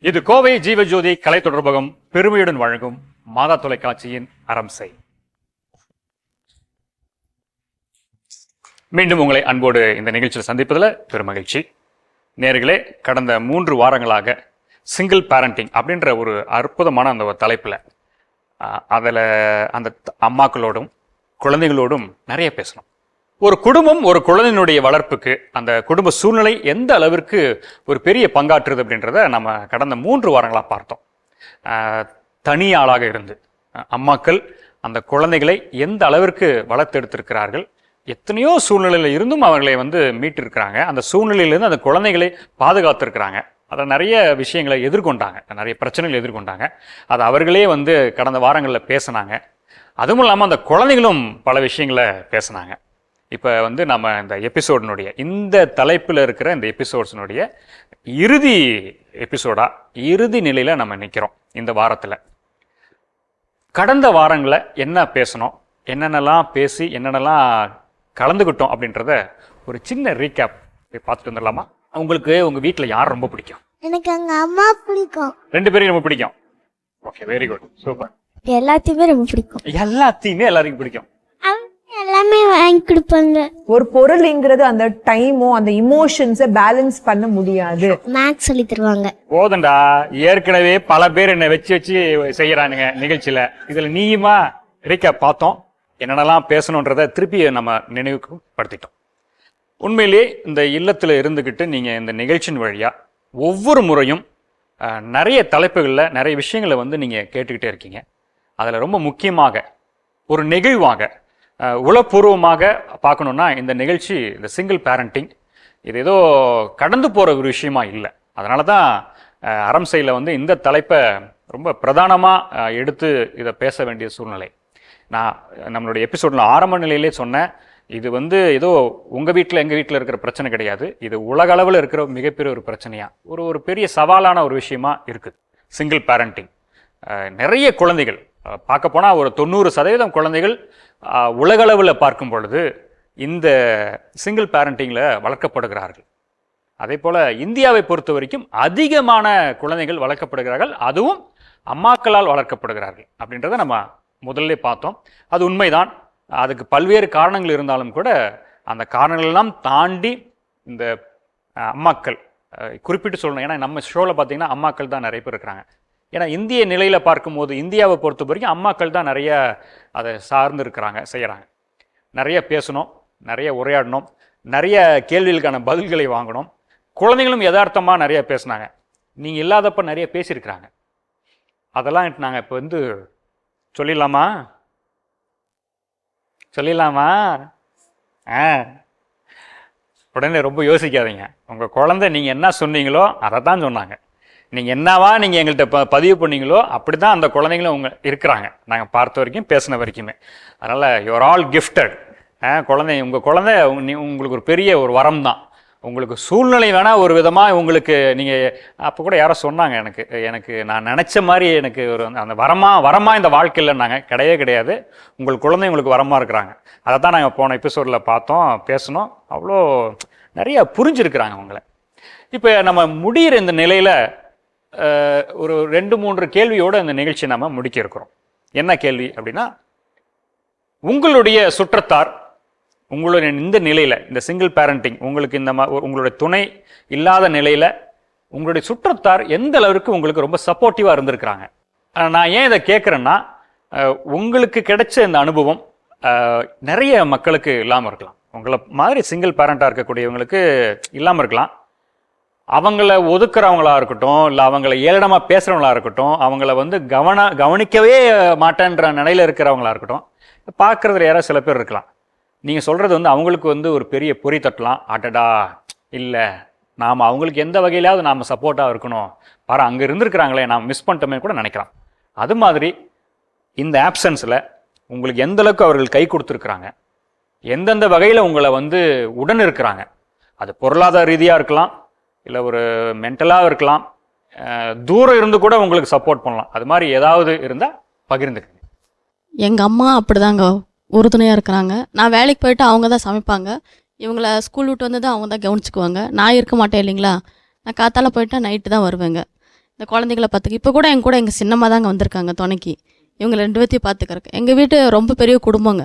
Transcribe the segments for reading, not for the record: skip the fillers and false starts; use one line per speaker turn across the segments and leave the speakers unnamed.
இது கோவை ஜீவஜோதி கலை தொடர்பகம் பெருமையுடன் வழங்கும் மாதா தொலைக்காட்சியின் அரம்சை. மீண்டும் உங்களை அன்போடு இந்த நிகழ்ச்சியில் சந்திப்பதில் பெருமகிழ்ச்சி. நேர்களே, கடந்த 3 வாரங்களாக சிங்கிள் பேரண்டிங் அப்படின்ற ஒரு அற்புதமான அந்த ஒரு தலைப்பில் அதில் அந்த அம்மாக்களோடும் குழந்தைகளோடும் நிறைய பேசணும். ஒரு குடும்பம் ஒரு குழந்தையினுடைய வளர்ப்புக்கு அந்த குடும்ப சூழ்நிலை எந்த அளவிற்கு ஒரு பெரிய பங்காற்றுது அப்படின்றத நம்ம கடந்த 3 வாரங்களாக பார்த்தோம். தனி ஆளாக இருந்து அம்மாக்கள் அந்த குழந்தைகளை எந்த அளவிற்கு வளர்த்தெடுத்திருக்கிறார்கள், எத்தனையோ சூழ்நிலையில் இருந்தும் அவர்களை மீட்டிருக்கிறாங்க, அந்த சூழ்நிலையிலிருந்து அந்த குழந்தைகளை பாதுகாத்திருக்கிறாங்க. அதில் நிறைய விஷயங்களை எதிர்கொண்டாங்க, நிறைய பிரச்சனைகளை எதிர்கொண்டாங்க. அது அவர்களே கடந்த வாரங்களில் பேசினாங்க. அதுவும் இல்லாமல் அந்த குழந்தைகளும் பல விஷயங்களை பேசினாங்க. இப்போ நம்ம இந்த எபிசோடினுடைய இந்த தலைப்பில் இருக்கிற இந்த எபிசோட்ஸினுடைய இறுதி எபிசோடாக இறுதி நிலையில் நம்ம நிற்கிறோம். இந்த வாரத்தில் கடந்த வாரங்களில் என்ன பேசணும், என்னென்னலாம் பேசி என்னென்னலாம் கலந்துக்கிட்டோம் அப்படின்றத ஒரு சின்ன ரீகேப் பார்த்துட்டு வந்துடலாமா? உங்களுக்கு உங்கள் வீட்டில் யார் ரொம்ப பிடிக்கும்?
எனக்கு எங்க அம்மா பிடிக்கும்.
2 பேரையும் ரொம்ப பிடிக்கும். Okay, very good, super.
எல்லாத்தையுமே ரொம்ப பிடிக்கும்.
எல்லாத்தையுமே எல்லாருக்கும் பிடிக்கும்.
எல்லாமே வாங்கி கொடுப்பாங்க.
ஒரு பொருள்ங்கிறது அந்த டைமோ அந்த இமோஷன்ஸை பேலன்ஸ் பண்ண முடியாது.
மேக்ஸ் சொல்லி தருவாங்க.
போதண்டா, ஏற்கனவே பல பேர் என்னை வச்சு செய்யறானுங்க நிகழ்ச்சியில. இதுல நீயுமா ரீகேப் பார்த்தோம், என்னென்னலாம் பேசணுன்றத திருப்பி நம்ம நினைவுக்கு படுத்திட்டோம். உண்மையிலே இந்த இல்லத்தில் இருந்துக்கிட்டு நீங்கள் இந்த நிகழ்ச்சியின் வழியாக ஒவ்வொரு முறையும் நிறைய தலைப்புகளில் நிறைய விஷயங்களை நீங்கள் கேட்டுக்கிட்டே இருக்கீங்க. அதில் ரொம்ப முக்கியமாக ஒரு நெகிழ்வாக உளப்பூர்வமாக பார்க்கணுன்னா இந்த நிகழ்ச்சி, இந்த சிங்கிள் பேரண்டிங், இது ஏதோ கடந்து போகிற ஒரு விஷயமா இல்லை. அதனால தான் அரம்சையில் இந்த தலைப்பை ரொம்ப பிரதானமாக எடுத்து இதை பேச வேண்டிய சூழ்நிலை. நான் நம்மளுடைய எபிசோடில் ஆரம்ப நிலையிலே சொன்னேன், இது ஏதோ உங்கள் வீட்டில் எங்கள் வீட்டில் இருக்கிற பிரச்சனை கிடையாது, இது உலக அளவில் இருக்கிற மிகப்பெரிய ஒரு பிரச்சனையாக ஒரு பெரிய சவாலான ஒரு விஷயமா இருக்குது சிங்கிள் பேரண்டிங். நிறைய குழந்தைகள் பார்க்க போனால் ஒரு 90% குழந்தைகள் உலகளவில் பார்க்கும் பொழுது இந்த சிங்கிள் பேரண்டிங்கில் வளர்க்கப்படுகிறார்கள். அதே போல் இந்தியாவை பொறுத்த வரைக்கும் அதிகமான குழந்தைகள் வளர்க்கப்படுகிறார்கள், அதுவும் அம்மாக்களால் வளர்க்கப்படுகிறார்கள் அப்படின்றத நம்ம முதல்ல பார்த்தோம். அது உண்மைதான். அதுக்கு பல்வேறு காரணங்கள் இருந்தாலும் கூட அந்த காரணங்களெல்லாம் தாண்டி இந்த அம்மாக்கள் குறிப்பிட்டு சொல்லணும். ஏன்னா நம்ம ஷோவில் பார்த்தீங்கன்னா அம்மாக்கள் தான் நிறைய பேர் இருக்கிறாங்க. ஏன்னா இந்திய நிலையில் பார்க்கும்போது இந்தியாவை பொறுத்த வரைக்கும் அம்மாக்கள் தான் நிறைய அதை சார்ந்து இருக்கிறாங்க, செய்கிறாங்க. நிறைய பேசணும், நிறைய உரையாடணும், நிறைய கேள்விகளுக்கான பதில்களை வாங்கணும். குழந்தைங்களும் யதார்த்தமாக நிறைய பேசினாங்க. நீங்கள் இல்லாதப்ப நிறைய பேசியிருக்கிறாங்க. அதெல்லாம் நாங்கள் இப்போ சொல்லிடலாமா? உடனே ரொம்ப யோசிக்காதீங்க. உங்கள் குழந்தை நீங்கள் என்ன சொன்னீங்களோ அதை தான் சொன்னாங்க. நீங்கள் என்னவா நீங்கள் எங்கள்கிட்ட பதிவு பண்ணீங்களோ அப்படி தான் அந்த குழந்தைங்களும் இருக்கிறாங்க, நாங்கள் பார்த்த வரைக்கும் பேசின வரைக்குமே. அதனால் யூஆர் ஆல் கிஃப்டட். உங்கள் குழந்தை உங்களுக்கு ஒரு பெரிய ஒரு வரம் தான். உங்களுக்கு சூழ்நிலை வேணால் ஒரு விதமாக உங்களுக்கு நீங்கள் அப்போ கூட யாரோ சொன்னாங்க, எனக்கு நான் நினச்ச மாதிரி எனக்கு ஒரு அந்த வரமாக இந்த வாழ்க்கையில் நாங்கள் கிடையாது. உங்கள் குழந்தை உங்களுக்கு வரமாக இருக்கிறாங்க. அதை தான் நாங்கள் போன எபிசோடில் பார்த்தோம், பேசணும். அவ்வளோ நிறைய புரிஞ்சிருக்கிறாங்க உங்களை. இப்போ நம்ம முடிகிற இந்த நிலையில் ஒரு 2-3 கேள்வியோடு இந்த நிகழ்ச்சி நம்ம முடிக்க இருக்கிறோம். என்ன கேள்வி அப்படின்னா, உங்களுடைய சுற்றத்தார் உங்களுடைய இந்த நிலையில், இந்த சிங்கிள் பேரண்டிங் உங்களுக்கு உங்களுடைய துணை இல்லாத நிலையில் உங்களுடைய சுற்றத்தார் எந்த அளவுக்கு உங்களுக்கு ரொம்ப சப்போர்ட்டிவாக இருந்திருக்கிறாங்க? நான் ஏன் இதை கேட்குறேன்னா, உங்களுக்கு கிடைச்ச இந்த அனுபவம் நிறைய மக்களுக்கு இல்லாமல் இருக்கலாம். உங்களை மாதிரி சிங்கிள் பேரண்டாக இருக்கக்கூடியவங்களுக்கு இல்லாமல் இருக்கலாம். அவங்கள ஒதுக்குறவங்களா இருக்கட்டும், இல்லை அவங்கள ஏளனமாக பேசுகிறவங்களா இருக்கட்டும், அவங்கள கவனிக்கவே மாட்டேன்ற நிலையில் இருக்கிறவங்களா இருக்கட்டும், பார்க்குறதுல யாராவது சில பேர் இருக்கலாம். நீங்கள் சொல்கிறது அவங்களுக்கு ஒரு பெரிய பொறி தட்டலாம். அடடா, இல்லை நாம் அவங்களுக்கு எந்த வகையிலாவது நாம் சப்போர்ட்டாக இருக்கணும், பாரு அங்கே இருந்துருக்கிறாங்களே, நாம் மிஸ் பண்ணிட்டோமே கூட நினைக்கலாம். அது மாதிரி இந்த ஆப்சன்ஸில் உங்களுக்கு எந்த அளவுக்கு அவர்கள் கை கொடுத்துருக்குறாங்க, எந்தெந்த வகையில் உங்களை உடன் இருக்கிறாங்க, அது பொருளாதார ரீதியாக இருக்கலாம், இல்லை ஒரு மென்டலாக இருக்கலாம், தூரம் இருந்து கூட உங்களுக்கு சப்போர்ட் பண்ணலாம். அது மாதிரி ஏதாவது இருந்தால் பகிர்ந்துக்குங்க.
எங்கள் அம்மா அப்படிதாங்க உறுதுணையாக இருக்கிறாங்க. நான் வேலைக்கு போயிட்டு அவங்க தான் சமைப்பாங்க, இவங்கள ஸ்கூல் விட்டு வந்து தான் அவங்க தான் கவனிச்சுக்குவாங்க. நான் இருக்க மாட்டேன் இல்லைங்களா, நான் காத்தால போயிட்டா நைட்டு தான் வருவேங்க. இந்த குழந்தைகளை பார்த்துக்க. இப்போ கூட எங்க கூட எங்கள் சின்னம்மா தாங்க வந்திருக்காங்க துணைக்கு. இவங்க 2 பேர்த்தையும் பார்த்துக்கறக்கு. எங்கள் வீட்டு ரொம்ப பெரிய குடும்பங்க.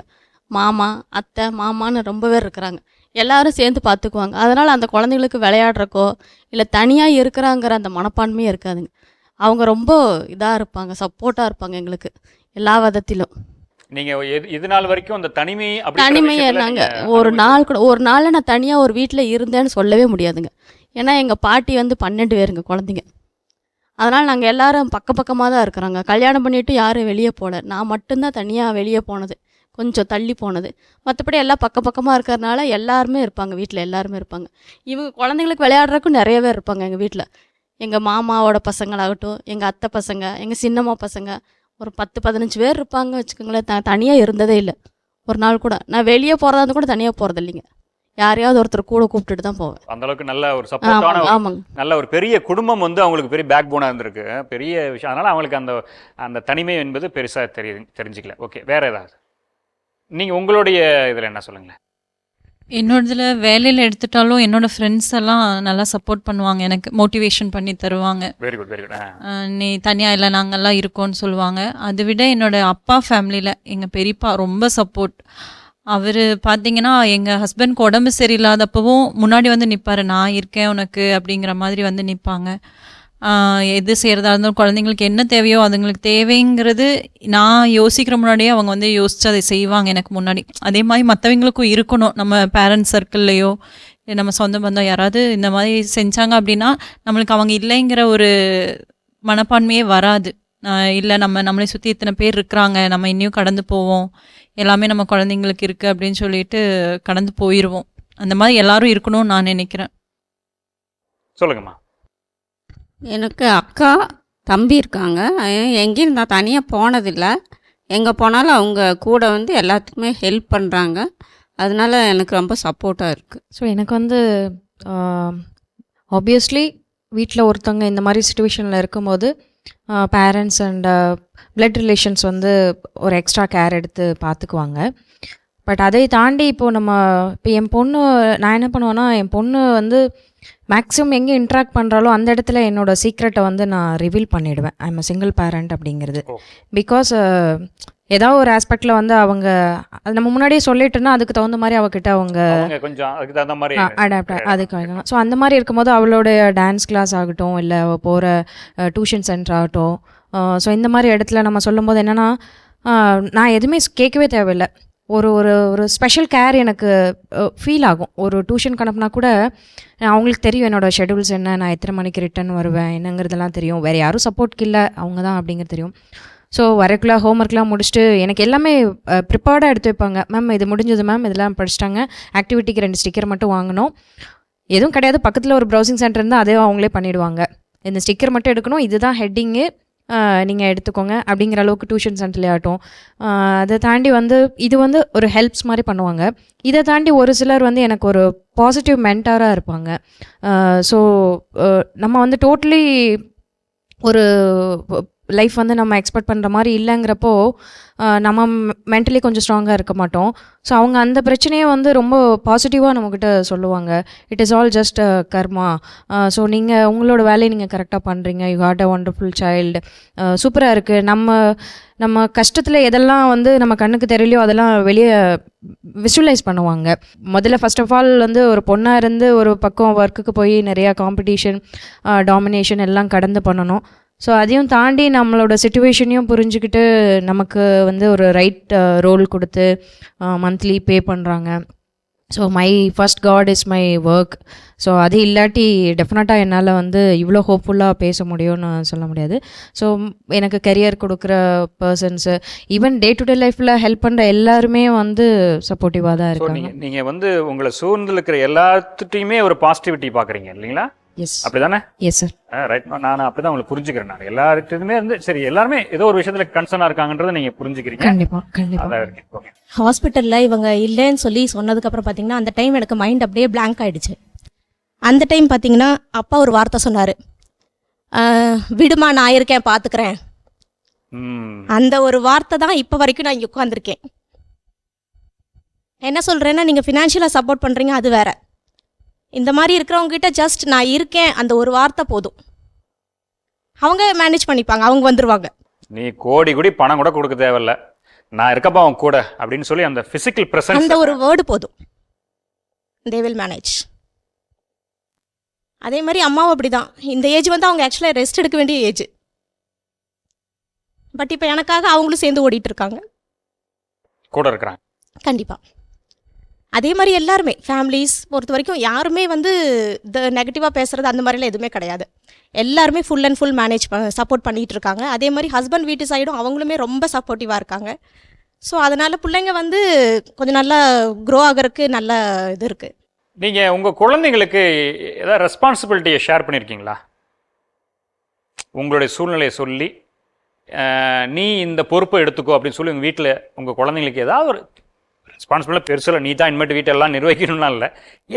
மாமா, அத்தை, மாமான்னு ரொம்ப பேர் இருக்கிறாங்க. எல்லாரும் சேர்ந்து பார்த்துக்குவாங்க. அதனால் அந்த குழந்தைங்களுக்கு விளையாடுறக்கோ இல்லை தனியாக இருக்கிறாங்கிற அந்த மனப்பான்மையே இருக்காதுங்க. அவங்க ரொம்ப இதாக இருப்பாங்க, சப்போர்ட்டாக இருப்பாங்க எங்களுக்கு எல்லா விதத்திலும்.
நீங்க இது நாள் வரைக்கும் அந்த தனிமை அப்படிங்கிற
தனிமையை
விஷயத்துல
நாங்கள்
நீங்க
ஒரு நாள் கூட ஒரு நாளில் நான் தனியாக ஒரு வீட்டில் இருந்தேன்னு சொல்லவே முடியாதுங்க. ஏன்னா எங்கள் பாட்டி வந்து 12 பேருங்க குழந்தைங்க. அதனால் நாங்கள் எல்லாரும் பக்கமாக தான் இருக்கிறோங்க. கல்யாணம் பண்ணிவிட்டு யாரும் வெளியே போகல. நான் மட்டும்தான் தனியாக வெளியே போனது, கொஞ்சம் தள்ளி போனது. மற்றபடி எல்லாம் பக்கமாக இருக்கிறதுனால எல்லாருமே இருப்பாங்க, வீட்டில் எல்லாருமே இருப்பாங்க. இவங்க குழந்தைங்களுக்கு விளையாடுறதுக்கும் நிறைய பேர் இருப்பாங்க எங்கள் வீட்டில். எங்கள் மாமாவோட பசங்களாகட்டும், எங்கள் அத்தை பசங்க, எங்கள் சின்னம்மா பசங்க, ஒரு 10-15 பேர் இருப்பாங்க வச்சுக்கோங்களேன். தனியாக இருந்ததே இல்லை ஒரு நாள் கூட. நான் வெளியே போகிறதா இருந்தால் கூட தனியாக போகிறது இல்லைங்க. யாரையாவது ஒருத்தர் கூட கூப்பிட்டுட்டு தான் போவேன்.
அந்த அளவுக்கு நல்ல ஒரு சப்போர்ட்டான
ஆமாங்க.
நல்ல ஒரு பெரிய குடும்பம் வந்து அவங்களுக்கு பெரிய பேக் போனா இருந்திருக்கு, பெரிய விஷயம். அதனால அவங்களுக்கு அந்த அந்த தனிமை என்பது பெருசா தெரிஞ்சுக்கல. ஓகே, வேற ஏதாவது நீங்க உங்களுடைய இதுல என்ன சொல்லுங்களேன்?
என்னோடதுல வேலையில் எடுத்துட்டாலும் என்னோட ஃப்ரெண்ட்ஸ் எல்லாம் நல்லா சப்போர்ட் பண்ணுவாங்க, எனக்கு மோட்டிவேஷன் பண்ணி தருவாங்க.
Very good, very good.
நீ தனியாக இல்லை, நாங்கள்லாம் இருக்கோன்னு சொல்லுவாங்க. அதை விட என்னோட அப்பா ஃபேமிலியில் எங்கள் பெரியப்பா ரொம்ப சப்போர்ட். அவர் பார்த்தீங்கன்னா எங்கள் ஹஸ்பண்ட்க்கு உடம்பு சரியில்லாதப்பவும் முன்னாடி வந்து நிற்பார், நான் இருக்கேன் உனக்கு அப்படிங்கிற மாதிரி வந்து நிற்பாங்க. எது செய்கிறதா இருந்தாலும் குழந்தைங்களுக்கு என்ன தேவையோ அதுங்களுக்கு தேவைங்கிறது நான் யோசிக்கிற முன்னாடியே அவங்க வந்து யோசித்து அதை செய்வாங்க எனக்கு முன்னாடி. அதே மாதிரி மற்றவங்களுக்கும் இருக்கணும். நம்ம பேரண்ட்ஸ் சர்க்கிள்லையோ நம்ம சொந்த பந்தம் யாராவது இந்த மாதிரி செஞ்சாங்க அப்படின்னா நம்மளுக்கு அவங்க இல்லைங்கிற ஒரு மனப்பான்மையே வராது. இல்லை நம்மளை சுற்றி இத்தனை பேர் இருக்கிறாங்க, நம்ம இன்னும் கடந்து போவோம், எல்லாமே நம்ம குழந்தைங்களுக்கு இருக்குது அப்படின்னு சொல்லிட்டு கடந்து போயிடுவோம். அந்த மாதிரி எல்லாரும் இருக்கணும்னு நான் நினைக்கிறேன்.
சொல்லுங்கம்மா.
எனக்கு அக்கா தம்பி இருக்காங்க. எங்கேயும் நான் தனியாக போனதில்லை. எங்கே போனாலும் அவங்க கூட வந்து எல்லாத்துக்குமே ஹெல்ப் பண்ணுறாங்க. அதனால எனக்கு ரொம்ப சப்போர்ட்டாக இருக்குது.
ஸோ எனக்கு வந்து ஆப்வியஸ்லி வீட்டில் ஒருத்தவங்க இந்த மாதிரி சுச்சுவேஷனில் இருக்கும்போது பேரண்ட்ஸ் அண்ட் பிளட் ரிலேஷன்ஸ் வந்து ஒரு எக்ஸ்ட்ரா கேர் எடுத்து பார்த்துக்குவாங்க. பட் அதை தாண்டி இப்போ என் பொண்ணு, நான் என்ன பண்ணுவேன்னா, என் பொண்ணு வந்து மேக்ஸிமம் எங்கே இன்ட்ராக்ட் பண்ணுறாலோ அந்த இடத்துல என்னோடய சீக்ரெட்டை வந்து நான் ரிவீல் பண்ணிவிடுவேன். ஐ எம் சிங்கிள் பேரண்ட் அப்படிங்கிறது. பிகாஸ் ஏதாவது ஒரு ஆஸ்பெக்டில் வந்து அவங்க அது நம்ம முன்னாடியே சொல்லிட்டோன்னா அதுக்கு தகுந்த மாதிரி அவகிட்ட அவங்க
கொஞ்சம் அதுக்கு தகுந்த மாதிரி
அடாப்ட் அதுக்கு. ஸோ அந்த மாதிரி இருக்கும்போது அவளோட டான்ஸ் கிளாஸ் ஆகட்டும், இல்லை அவள் போகிற டியூஷன் சென்டர் ஆகட்டும், ஸோ இந்த மாதிரி இடத்துல நம்ம சொல்லும்போது என்னென்னா, நான் எதுவுமே கேட்கவே தேவையில்லை. ஒரு ஒரு ஒரு ஸ்பெஷல் கேர் எனக்கு ஃபீல் ஆகும். ஒரு டியூஷனுக்கு அனுப்புனா கூட அவங்களுக்கு தெரியும் என்னோடய ஷெடியூல்ஸ் என்ன, நான் எத்தனை மணிக்கு ரிட்டர்ன் வருவேன் என்னங்கிறதெல்லாம் தெரியும். வேறு யாரும் சப்போர்ட்க்கு இல்லை, அவங்க தான் அப்படிங்கிறது தெரியும். ஸோ வரக்குள்ள ஹோம்ஒர்க்லாம் முடிச்சுட்டு எனக்கு எல்லாமே ப்ரிப்பேர்டாக எடுத்து வைப்பாங்க. மேம் இது முடிஞ்சது மேம், இதெல்லாம் படிச்சிட்டாங்க, ஆக்டிவிட்டிக்கு 2 ஸ்டிக்கர் மட்டும் வாங்கணும், எதுவும் கிடையாது, பக்கத்தில் ஒரு ப்ரௌசிங் சென்டர் இருந்தால் அதே அவங்களே பண்ணிவிடுவாங்க, இந்த ஸ்டிக்கர் மட்டும் எடுக்கணும், இதுதான் ஹெட்டிங்கு, நீங்கள் எடுத்துக்கோங்க அப்படிங்கிற அளவுக்கு டியூஷன் சென்டர்லேயே ஆகட்டும். அதை தாண்டி வந்து இது வந்து ஒரு ஹெல்ப்ஸ் மாதிரி பண்ணுவாங்க. இதை தாண்டி ஒரு சிலர் வந்து எனக்கு ஒரு பாசிட்டிவ் மென்டாராக இருப்பாங்க. ஸோ நம்ம வந்து டோட்டலி ஒரு லைஃப் வந்து நம்ம எக்ஸ்பெக்ட் பண்ணுற மாதிரி இல்லைங்கிறப்போ நம்ம மென்டலி கொஞ்சம் ஸ்ட்ராங்காக இருக்க மாட்டோம். ஸோ அவங்க அந்த பிரச்சனையை வந்து ரொம்ப பாசிட்டிவாக நம்மக்கிட்ட சொல்லுவாங்க. It is all just karma. So நீங்கள் உங்களோட வேலையை நீங்கள் கரெக்டாக பண்ணுறீங்க, you hot a wonderful child, சூப்பராக இருக்குது. நம்ம கஷ்டத்தில் எதெல்லாம் வந்து நம்ம கண்ணுக்கு தெரியலையோ அதெல்லாம் வெளியே விஷுவலைஸ் பண்ணுவாங்க. முதல்ல ஃபர்ஸ்ட் ஆஃப் ஆல் வந்து ஒரு பொண்ணாக இருந்து ஒரு பக்கம் ஒர்க்குக்கு போய் நிறையா காம்படிஷன், டாமினேஷன் எல்லாம் கடந்து பண்ணணும். ஸோ அதையும் தாண்டி நம்மளோட சிச்சுவேஷனையும் புரிஞ்சுக்கிட்டு நமக்கு வந்து ஒரு ரைட் ரோல் கொடுத்து மந்த்லி பே பண்ணுறாங்க. So my first god is my work. So அது இல்லாட்டி டெஃபினட்டாக என்னால் வந்து இவ்வளோ ஹோப்ஃபுல்லாக பேச முடியும்னு சொல்ல முடியாது. ஸோ எனக்கு கெரியர் கொடுக்குற persons, even day to day லைஃப்பில் ஹெல்ப் பண்ணுற எல்லாருமே வந்து சப்போர்ட்டிவாக தான் இருக்காங்க.
நீங்கள் வந்து உங்களை சூழ்ந்து இருக்கிற எல்லாத்துட்டையுமே ஒரு பாசிட்டிவிட்டி பார்க்குறீங்க இல்லைங்களா?
எஸ்,
அப்படிதானே?
Yes sir.
ரைட். நான் அப்படிதான் உங்களுக்கு புரிஞ்சுக்கிறேன். நான் எல்லாருக்குமே இருந்து சரி, எல்லாருமே ஏதோ ஒரு விஷயத்துல கன்சர்னா இருக்காங்கன்றதை நீங்க புரிஞ்சுக்கிறீங்க.
கண்டிப்பா கண்டிப்பா.
அதான் இருக்கு. ஓகே.
ஹாஸ்பிட்டலில் இவங்க இல்லைன்னு சொல்லி சொன்னதுக்கப்புறம் பார்த்தீங்கன்னா அந்த டைம் எனக்கு மைண்ட் அப்படியே பிளாங்க் ஆகிடுச்சு. அந்த டைம் பார்த்தீங்கன்னா அப்பா ஒரு வார்த்தை சொன்னார், விடுமா நான் இருக்கேன் பார்த்துக்கிறேன். அந்த ஒரு வார்த்தை தான் இப்போ வரைக்கும் நான் இங்கே உட்காந்துருக்கேன். என்ன சொல்கிறேன்னா, நீங்கள் ஃபினான்ஷியலாக சப்போர்ட் பண்ணுறீங்க, அது வேற. இந்த மாதிரி இருக்கிறவங்ககிட்ட ஜஸ்ட் நான் இருக்கேன் அந்த ஒரு வார்த்தை போதும். அவங்க மேனேஜ் பண்ணிப்பாங்க, அவங்க வந்துருவாங்க.
நீ கோடி கோடி பணம் கூட கொடுக்க தேவையில்ல, நான் இருக்கப்பா அவன் கூட அப்படின்னு சொல்லி அந்த பிசிக்கல் பிரசன்ஸ்,
அந்த ஒரு வேர்டு போதும், தே வில் மேனேஜ். அதே மாதிரி அம்மாவும் அப்படிதான். இந்த ஏஜ் வந்து அவங்க ஆக்சுவலாக ரெஸ்ட் எடுக்க வேண்டிய ஏஜ். பட் இப்போ எனக்காக அவங்களும் சேர்ந்து ஓடிட்டு இருக்காங்க,
கூட இருக்கிறாங்க.
கண்டிப்பாக. அதே மாதிரி எல்லாருமே ஃபேமிலிஸ் பொறுத்த வரைக்கும் யாருமே வந்து நெகட்டிவாக பேசுகிறது அந்த மாதிரிலாம் எதுவுமே கிடையாது. எல்லாருமே full and full manage support பண்ணிகிட்டு இருக்காங்க. அதே மாதிரி ஹஸ்பண்ட் வீட்டு சைடும் அவங்களுமே ரொம்ப சப்போர்ட்டிவாக இருக்காங்க. ஸோ அதனால் பிள்ளைங்க வந்து கொஞ்சம் நல்லா க்ரோ ஆகிறதுக்கு நல்ல இது இருக்குது.
நீங்கள் உங்கள் குழந்தைங்களுக்கு ஏதாவது ரெஸ்பான்சிபிலிட்டியை ஷேர் பண்ணியிருக்கீங்களா? உங்களுடைய சூழ்நிலையை சொல்லி நீ இந்த பொறுப்பை எடுத்துக்கோ அப்படின்னு சொல்லி உங்கள் வீட்டில் உங்கள் குழந்தைங்களுக்கு ஏதாவது ஒரு ரெஸ்பான்சிபிளாக பெருசில் நீ தான் இனிமேட்டு வீட்டெல்லாம் நிர்வகிக்கணும்னா இல்லை,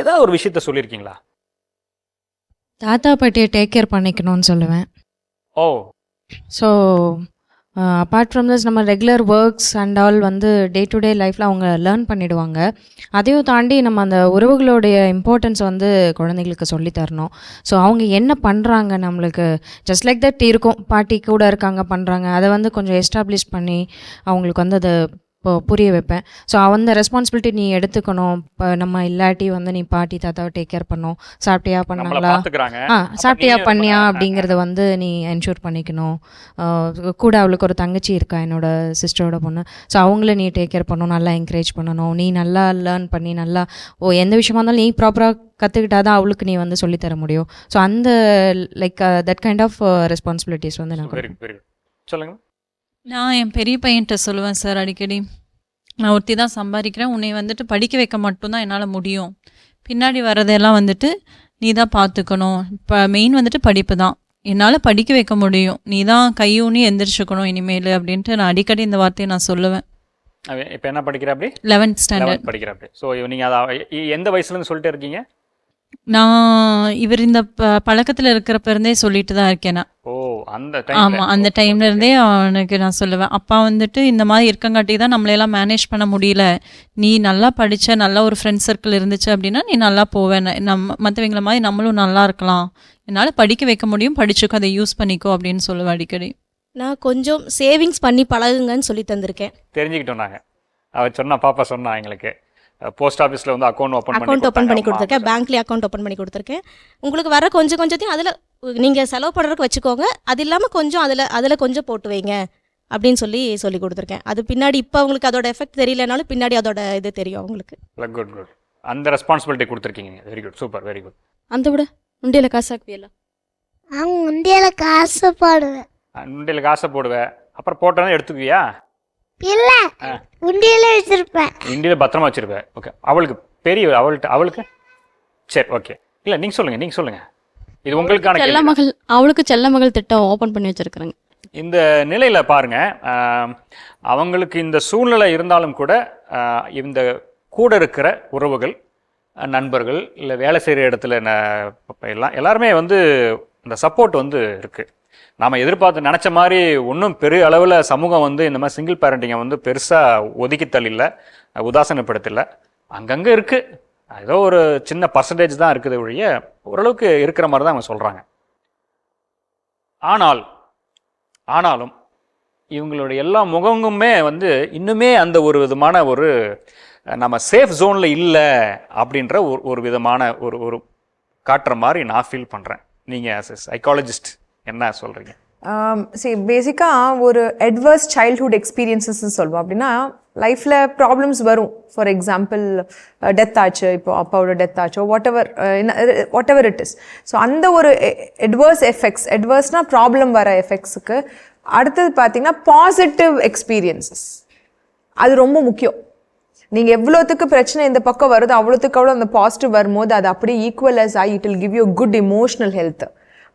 ஏதாவது ஒரு விஷயத்த சொல்லியிருக்கீங்களா?
தாத்தா பாட்டியை டேக் கேர் பண்ணிக்கணும்னு சொல்லுவேன்.
ஓ,
ஸோ அப்பார்ட் ஃப்ரம் திஸ் நம்ம ரெகுலர் ஒர்க்ஸ் அண்ட் ஆல் வந்து டே டு டே லைஃப்பில் அவங்க லேர்ன் பண்ணிடுவாங்க. அதையும் தாண்டி நம்ம அந்த உறவுகளுடைய இம்பார்ட்டன்ஸ் வந்து குழந்தைங்களுக்கு சொல்லி தரணும். ஸோ அவங்க என்ன பண்ணுறாங்க, நம்மளுக்கு ஜஸ்ட் லைக் தட் இருக்கும், பாட்டி கூட இருக்காங்க பண்ணுறாங்க, அதை வந்து கொஞ்சம் எஸ்டாப்ளிஷ் பண்ணி அவங்களுக்கு வந்து அதை புரிய வைப்பேன். ஸோ அந்த ரெஸ்பான்சிபிலிட்டி நீ எடுத்துக்கணும். இப்போ நம்ம இல்லாட்டி வந்து நீ பாட்டி தாத்தாவை டேக் கேர் பண்ணும், சாப்பிட்டியா பண்ணாங்களா, சாப்பிட்டியா பண்ணியா அப்படிங்கிறத வந்து நீ என்ஷூர் பண்ணிக்கணும். கூட அவளுக்கு ஒரு தங்கச்சி இருக்கா, என்னோட சிஸ்டரோட பொண்ணு. ஸோ அவங்கள நீ டேக் கேர் பண்ணணும், நல்லா என்கரேஜ் பண்ணணும். நீ நல்லா லேர்ன் பண்ணி நல்லா எந்த விஷயமா இருந்தாலும் நீ ப்ராப்பராக கற்றுக்கிட்டா தான் அவளுக்கு நீ வந்து சொல்லித்தர முடியும். ஸோ அந்த like that kind of responsibilities வந்து நான்
சொல்லுங்க.
நான் என் பெரிய பையன்கிட்ட சொல்லுவேன் சார் அடிக்கடி, நான் ஒருத்தி தான் சம்பாதிக்கிறேன், உன்னை வந்துட்டு படிக்க வைக்க மட்டும்தான் என்னால் முடியும், பின்னாடி வர்றதெல்லாம் வந்துட்டு நீ தான் பார்த்துக்கணும். இப்போ மெயின் வந்துட்டு படிப்பு தான், என்னால் படிக்க வைக்க முடியும், நீ தான் கையூனி எந்திரிச்சுக்கணும் இனிமேல் அப்படின்ட்டு நான் அடிக்கடி இந்த வார்த்தையை நான் சொல்லுவேன்.
இப்போ என்ன படிக்கிற அப்படி?
11th ஸ்டாண்டர்ட்
படிக்கிற அப்படி. ஸோ நீங்கள் அதை எந்த வயசுலேருந்து சொல்லிட்டு இருக்கீங்க?
நான் இவர் இந்த பழக்கத்தில் இருக்கிறப்ப இருந்தே சொல்லிட்டு தான் இருக்கேன் நான்.
ஓ, அந்த
ஆமாம், அந்த டைம்ல இருந்தே அவனுக்கு நான் சொல்லுவேன், அப்பா வந்துட்டு இந்த மாதிரி இருக்கங்காட்டி தான் நம்மளையெல்லாம் மேனேஜ் பண்ண முடியல, நீ நல்லா படித்த நல்ல ஒரு ஃப்ரெண்ட் சர்க்கிள் இருந்துச்சு அப்படின்னா நீ நல்லா போவேன், மற்றவங்கள மாதிரி நம்மளும் நல்லா இருக்கலாம், என்னால் படிக்க வைக்க முடியும், படிச்சுக்கோ, அதை யூஸ் பண்ணிக்கோ அப்படின்னு சொல்லுவேன் அடிக்கடி.
நான் கொஞ்சம் சேவிங்ஸ் பண்ணி பழகுங்கன்னு சொல்லி தந்திருக்கேன்.
தெரிஞ்சுக்கிட்டோம் நாங்கள். அவர் சொன்னா, பாப்பா சொன்னா எங்களுக்கு போஸ்ட் ஆஃபீஸில் வந்து அக்கௌண்ட்
ஓப்பன் பண்ணி கொடுத்துருக்கேன், பேங்க்லேயே அக்கௌண்ட் ஓப்பன் பண்ணி கொடுத்துருக்கேன். உங்களுக்கு வர கொஞ்சத்தையும் அதில் நீங்கள் செலவு பண்ணுறதுக்கு வச்சுக்கோங்க, அது இல்லாமல் கொஞ்சம் அதில் கொஞ்சம் போட்டு வைங்க அப்படின்னு சொல்லி கொடுத்துருக்கேன். அது பின்னாடி இப்போ அவங்களுக்கு அதோட எஃபெக்ட் தெரியலனாலும் பின்னாடி அதோட இது தெரியும் அவங்களுக்கு.
குட் குட், அந்த ரெஸ்பான்சிபிலிட்டி கொடுத்துருக்கீங்க. Very good, super, very good.
அந்த விட உண்டியில் காசு ஆக்குவியல்ல?
அவங்க உண்டியல காசு போடுவேன்.
உண்டியில் காசை போடுவேன், அப்புறம் போட்டோன்னா எடுத்துக்குவியா?
இல்ல, உண்டியல வச்சிருப்பேன்.
உண்டியில் பத்திரமா வச்சிருப்பேன். ஓகே, அவளுக்கு பெரிய அவளுக்கு சரி, ஓகே. இல்லை, நீங்கள் சொல்லுங்கள். இது உங்களுக்கான
செல்ல மகள், அவளுக்கு செல்ல மகள் திட்டம் ஓப்பன் பண்ணி வச்சிருக்கிறேங்க.
இந்த நிலையில் பாருங்க, அவங்களுக்கு இந்த சூழ்நிலை இருந்தாலும் கூட இந்த கூட இருக்கிற உறவுகள், நண்பர்கள், இல்லை வேலை செய்கிற இடத்துல எல்லாருமே வந்து இந்த சப்போர்ட் வந்து இருக்குது. நாம் எதிர்பார்த்து நினச்ச மாதிரி ஒன்றும் பெரிய அளவில் சமூகம் வந்து இந்த மாதிரி சிங்கிள் பேரண்டிங்கை வந்து பெருசாக ஒதுக்கித்தள்ள, உதாசனப்படுத்தலை. அங்கங்கே இருக்குது, ஏதோ ஒரு சின்ன பர்சன்டேஜ் தான் இருக்குது ஒழிய ஓரளவுக்கு இருக்கிற மாதிரி தான் அவங்க சொல்கிறாங்க. ஆனாலும் இவங்களுடைய எல்லா முகங்குமே வந்து இன்னுமே அந்த ஒரு விதமான ஒரு நம்ம சேஃப் ஜோனில் இல்லை அப்படின்ற ஒரு விதமான ஒரு காட்டுற மாதிரி நான் ஃபீல் பண்ணுறேன். நீங்கள் ஆஸ் எ சைக்காலஜிஸ்ட் என்ன சொல்கிறீங்க?
சரி, பேசிக்காக ஒரு அட்வர்ஸ் சைல்ட்ஹுட் எக்ஸ்பீரியன்ஸஸ் சொல்லுவோம். அப்படின்னா லைஃப்பில் ப்ராப்ளம்ஸ் வரும். ஃபார் எக்ஸாம்பிள் டெத் ஆச்சு, இப்போ அப்பாவோட டெத் ஆச்சோ, what ever it is. So அந்த ஒரு அட்வர்ஸ் எஃபெக்ட்ஸ், அட்வர்ஸ்னால் ப்ராப்ளம் வர எஃபெக்ட்ஸுக்கு அடுத்தது பார்த்தீங்கன்னா பாசிட்டிவ் எக்ஸ்பீரியன்ஸஸ், அது ரொம்ப முக்கியம். நீங்கள் எவ்வளோத்துக்கு பிரச்சனை இந்த பக்கம் வருதோ அவ்வளோத்துக்கு அவ்வளோ அந்த பாசிட்டிவ் வரும்போது அது அப்படியே ஈக்குவலைஸ் ஆகி it will give you good emotional health.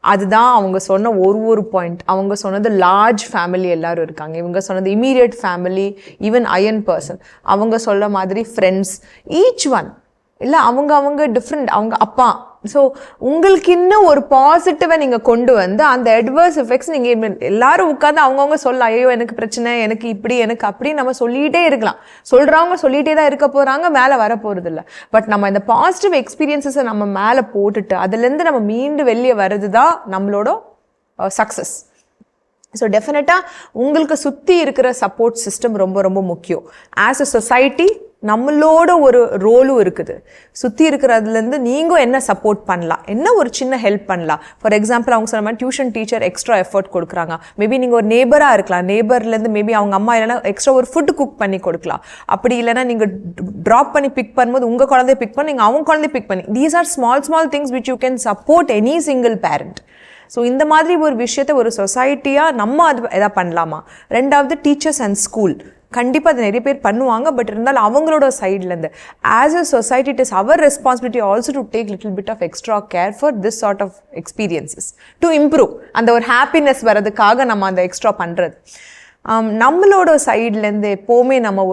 அதுதான் அவங்க சொன்ன ஒரு பாயிண்ட். அவங்க சொன்னது லார்ஜ் ஃபேமிலி எல்லாரும் இருக்காங்க, இவங்க சொன்னது இமீடியட் ஃபேமிலி, ஈவன் அயன் பர்சன், அவங்க சொல்ல மாதிரி ஃப்ரெண்ட்ஸ், ஈச் ஒன் இல்லை அவங்க டிஃப்ரெண்ட், அவங்க அப்பா. ஸோ உங்களுக்கு இன்னும் ஒரு பாசிட்டிவை நீங்கள் கொண்டு வந்து அந்த அட்வர்ஸ் எஃபெக்ட்ஸ் நீங்கள் எல்லாரும் உட்காந்து அவங்கவுங்க சொல்லலாம், ஐயோ எனக்கு பிரச்சனை, எனக்கு இப்படி, எனக்கு அப்படி நம்ம சொல்லிகிட்டே இருக்கலாம். சொல்கிறவங்க சொல்லிகிட்டே தான் இருக்க போகிறாங்க, மேலே வர போகிறது இல்லை. பட் நம்ம இந்த பாசிட்டிவ் எக்ஸ்பீரியன்ஸஸை நம்ம மேலே போட்டுட்டு அதுலேருந்து நம்ம மீண்டு வெளியே வர்றது தான் நம்மளோட சக்ஸஸ். ஸோ டெஃபினட்டாக உங்களுக்கு சுற்றி இருக்கிற சப்போர்ட் சிஸ்டம் ரொம்ப ரொம்ப முக்கியம். ஆஸ் அ சொசைட்டி நம்மளோட ஒரு ரோலும் இருக்குது. சுற்றி இருக்கிறதுலேருந்து நீங்கள் என்ன சப்போர்ட் பண்ணலாம், என்ன ஒரு சின்ன ஹெல்ப் பண்ணலாம். ஃபார் எக்ஸாம்பிள் அவங்க சொன்ன மாதிரி டியூஷன் டீச்சர் எக்ஸ்ட்ரா எஃபர்ட் கொடுக்குறாங்க. மேபி நீங்கள் ஒரு நேபராக இருக்கலாம், நேபர்லேருந்து மேபி அவங்க அம்மா இல்லைன்னா எக்ஸ்ட்ரா ஒரு ஃபுட் குக் பண்ணி கொடுக்கலாம். அப்படி இல்லைன்னா நீங்கள் ட்ராப் பண்ணி பிக் பண்ணும்போது உங்கள் குழந்தைய பிக் பண்ணி நீங்கள் அவங்க குழந்தைய பிக் பண்ணி, these are small things which you can support any single parent. So இந்த மாதிரி ஒரு விஷயத்தை ஒரு சொசைட்டியாக நம்ம அது எதாவது பண்ணலாமா. ரெண்டாவது டீச்சர்ஸ் அண்ட் ஸ்கூல், கண்டிப்பாக அது நிறைய பேர் பண்ணுவாங்க. பட் இருந்தாலும் அவங்களோட சைட்லேருந்து as a society it is our responsibility also to take little bit of extra care for this sort of experiences to improve. அந்த ஒரு ஹாப்பினஸ் வர்றதுக்காக நம்ம அந்த எக்ஸ்ட்ரா பண்ணுறது. நம்மளோட சைட்லேருந்து எப்போவுமே நம்ம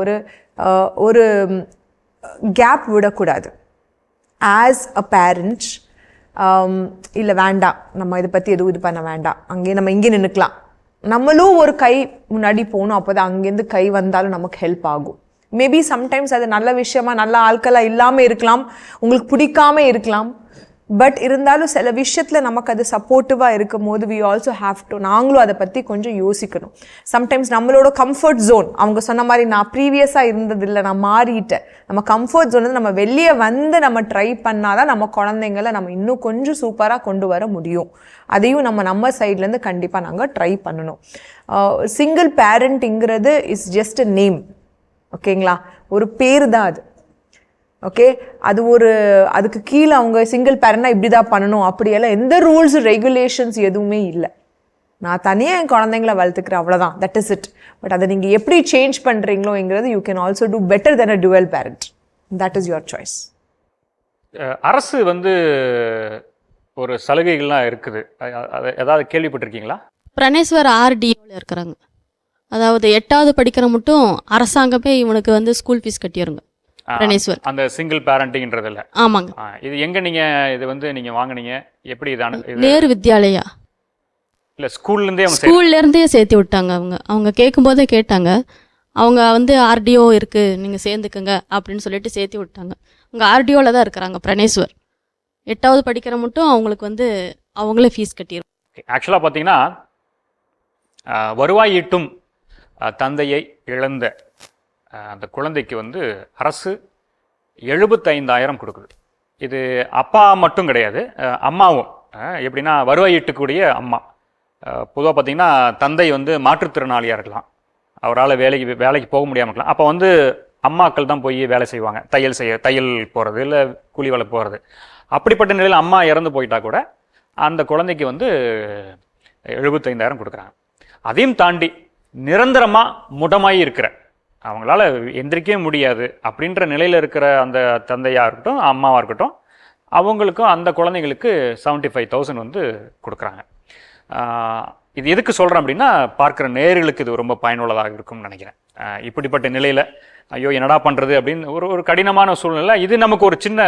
ஒரு கேப் விடக்கூடாது. ஆஸ் அ பேரண்ட் இல்லை வேண்டாம், நம்ம இதை பற்றி எதுவும் இது பண்ண வேண்டாம், நம்ம இங்கே நின்றுக்கலாம், நம்மளும் ஒரு கை முன்னாடி போகணும். அப்போ தான் அங்கேருந்து கை வந்தாலும் நமக்கு ஹெல்ப் ஆகும். மேபி சம்டைம்ஸ் அது நல்ல விஷயமா நல்ல ஆட்களாக இல்லாமல் இருக்கலாம், உங்களுக்கு பிடிக்காம இருக்கலாம். பட் இருந்தாலும் சில விஷயத்தில் நமக்கு அது சப்போர்ட்டிவாக இருக்கும் போது வி ஆல்சோ ஹாவ் டு, நாங்களும் அதை பற்றி கொஞ்சம் யோசிக்கணும். சம்டைம்ஸ் நம்மளோட கம்ஃபர்ட் ஜோன், அவங்க சொன்ன மாதிரி நான் ப்ரீவியஸாக இருந்ததில்லை, நான் மாறிட்டேன். நம்ம கம்ஃபர்ட் ஜோன் நம்ம வெளியே வந்து நம்ம ட்ரை பண்ணாதான் நம்ம குழந்தைங்களை நம்ம இன்னும் கொஞ்சம் சூப்பராக கொண்டு வர முடியும். அதையும் நம்ம சைட்லேருந்து கண்டிப்பாக நாங்கள் ட்ரை பண்ணணும். சிங்கிள் பேரண்ட்ங்கிறது இஸ் ஜஸ்ட் அ நேம், ஓகேங்களா, ஒரு பேர் தான் அது. ஓகே, அது அதுக்கு கீழே அவங்க சிங்கிள் பேரண்ட்னா இப்படி தான் பண்ணணும் அப்படியெல்லாம் எந்த ரூல்ஸ் ரெகுலேஷன்ஸ் எதுவுமே இல்லை. நான் தனியாக என் குழந்தைங்களை வளர்த்துக்கிறேன், அவ்வளோதான், தட் இஸ் இட். பட் அதை நீங்கள் எப்படி சேஞ்ச் பண்ணுறீங்களோங்கிறது you can also do better than a dual parent. That is your choice.
அரசு ஒரு சலுகைகள்லாம் இருக்குது, அதை ஏதாவது கேள்விப்பட்டிருக்கீங்களா?
பிரணேஸ்வர் ஆர்டிஓவில் இருக்கிறாங்க. அதாவது 8வது படிக்கிற மட்டும் அரசாங்கமே இவனுக்கு ஸ்கூல் ஃபீஸ் கட்டிடுங்க. பிரணேஸ்வர்
அந்த சிங்கிள் பேரண்டிங்கிறது இல்லை.
ஆமாங்க.
இது எங்க நீங்க வாங்குனீங்க, எப்படி இதான?
நேரு வித்யாலயா
இல்லை,
ஸ்கூல்லேருந்தே சேர்த்து விட்டாங்க. அவங்க கேட்கும்போதே கேட்டாங்க, அவங்க ஆர்டிஓ இருக்குது நீங்கள் சேர்ந்துக்குங்க அப்படின்னு சொல்லிட்டு சேர்த்து விட்டாங்க. அவங்க ஆர்டிஓவில் தான் இருக்கிறாங்க பிரணேஸ்வர். 8வது படிக்கிற மட்டும் அவங்களுக்கு அவங்களே ஃபீஸ் கட்டிடும்.
ஆக்சுவலாக பார்த்தீங்கன்னா வருவாய் ஈட்டும் தந்தையை இழந்த அந்த குழந்தைக்கு அரசு 75,000 கொடுக்குது. இது அப்பா மட்டும் கிடையாது, அம்மாவும். எப்படின்னா வருவாய் ஈட்டக்கூடிய அம்மா. பொதுவாக பார்த்தீங்கன்னா தந்தை மாற்றுத்திறனாளியாக இருக்கலாம், அவரால் வேலைக்கு போக முடியாமல் இருக்கலாம். அப்போ அம்மாக்கள் தான் போய் வேலை செய்வாங்க, தையல் போகிறது இல்லை கூலி வேலை போகிறது. அப்படிப்பட்ட நிலையில் அம்மா இறந்து போயிட்டா கூட அந்த குழந்தைக்கு 75,000 கொடுக்குறாங்க. அதையும் தாண்டி நிரந்தரமாக முடமாகி இருக்கிற, அவங்களால எந்திரிக்கவே முடியாது அப்படின்ற நிலையில் இருக்கிற அந்த தந்தையாக இருக்கட்டும் அம்மாவாக இருக்கட்டும், அவங்களுக்கும் அந்த குழந்தைங்களுக்கு 75,000 கொடுக்குறாங்க. இது எதுக்கு சொல்கிறேன் அப்படின்னா, பார்க்குற நேயர்களுக்கு இது ரொம்ப பயனுள்ளதாக இருக்கும்னு நினைக்கிறேன். இப்படிப்பட்ட நிலையில் ஐயோ என்னடா பண்ணுறது அப்படின்னு ஒரு கடினமான சூழ்நிலை. இது நமக்கு ஒரு சின்ன